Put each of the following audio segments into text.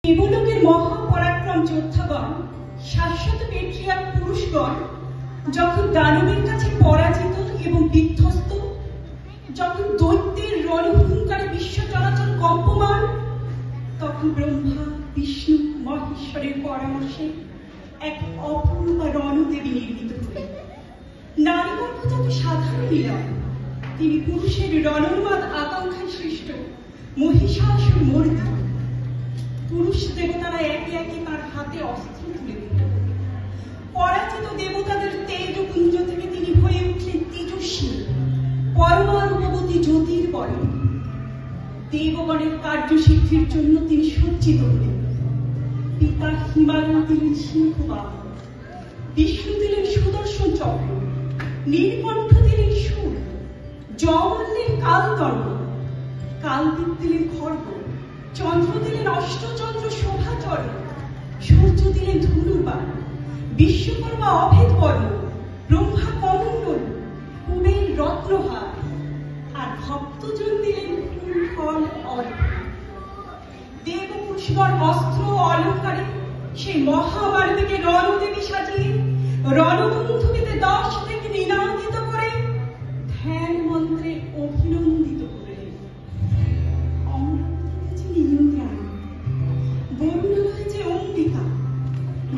দেবলোকের মহাপরাক্রম যোদ্ধাগণ, শাশ্বত পেট্রিয়ার পুরুষগণ যখন দানবের কাছে পরাজিত এবং বিধ্বস্ত, যখন দৈত্যের রণহুঙ্কারে বিশ্ব চলাচল কম্পমান, তখন ব্রহ্মা বিষ্ণু মহেশ্বরের পরামর্শে এক অপূর্বা রণদেবী নির্মিত হলেন। নারী গর্ভজাত সাধারণই নয়, তিনি পুরুষের রণোন্মাদ আকাঙ্ক্ষায় সৃষ্ট মহিষাসুর মর্দিনী। পুরুষ দেবতারা একে একে তার হাতে অস্ত্র তুলে দিলেন। পরাজিত দেবতাদের তেজপুঞ্জ থেকে তিনি হয়ে উঠলেন তেজস্বী, পরমারূপবতী জ্যোতির্বরণ। দেবগণের কার্যসিদ্ধির জন্য তিনি সজ্জিত হলেন। পিতা হিমালয় দিলেন সিংহবাহন, বিষ্ণু দিলেন সুদর্শন চক্র, নীলকণ্ঠ দিলেন শূল, যমন দিলেন কালদণ্ড, কালদীপ দিলেন খড়গ, চন্দ্র দিলেন অষ্টচন্দ্র শোভাচরণ, সূর্য দিলেন ধনুর্বাণ, বিশ্বকর্মা অভেদ বর্ণ, ব্রহ্মা কমণ্ডল, কুবের রত্নহার, আর ভক্তজন দিলেন ফুল ফল অর্ঘ্য। দেবপুরুষগণ অস্ত্র অলঙ্কারে সেই মহামানবীকে রণদেবী সাজিয়ে রণবন্ধুকে 10 থেকে নিনাদিত করে ধ্যান মন্ত্রে অভিনন্দিত করলেন। অমরাবতীতে যে ইন্দ্রাণী, বরুণালয়ে যে অম্বিকা,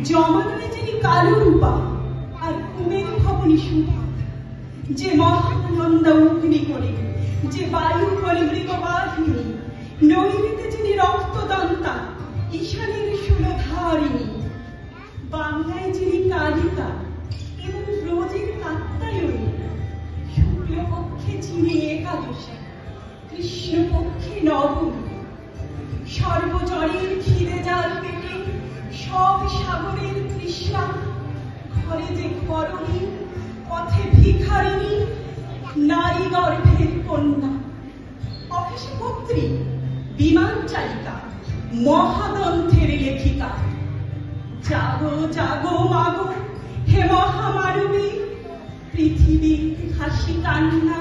যমালয়ে যিনি কালরূপা, আর কুমের ভবনী শুভা, যে মহানন্দা অগ্নি করে, যে বায়ু করে মৃগবাহিনী, নৈবেতে যিনি রক্তদন্তা, ঈশানের শূলধারিণী, বাংলায় যিনি কালিকা এবং ব্রজের কাত্যায়নী, শুক্লপক্ষে যিনি একাদশী, কৃষ্ণপক্ষে নবমী, সর্বজনের খিদে জাল পেটে সব সাগরের তৃষ্ণা, ঘরে যে ঘরণী, পথে ভিখারিণী, নারী গর্ভের কন্যা, অফিসে কর্ত্রী, বিমান চালিকা, মহাগ্রন্থের লেখিকা। জাগো জাগো মাগো হে মহামানবী, পৃথিবীর হাসি কান্না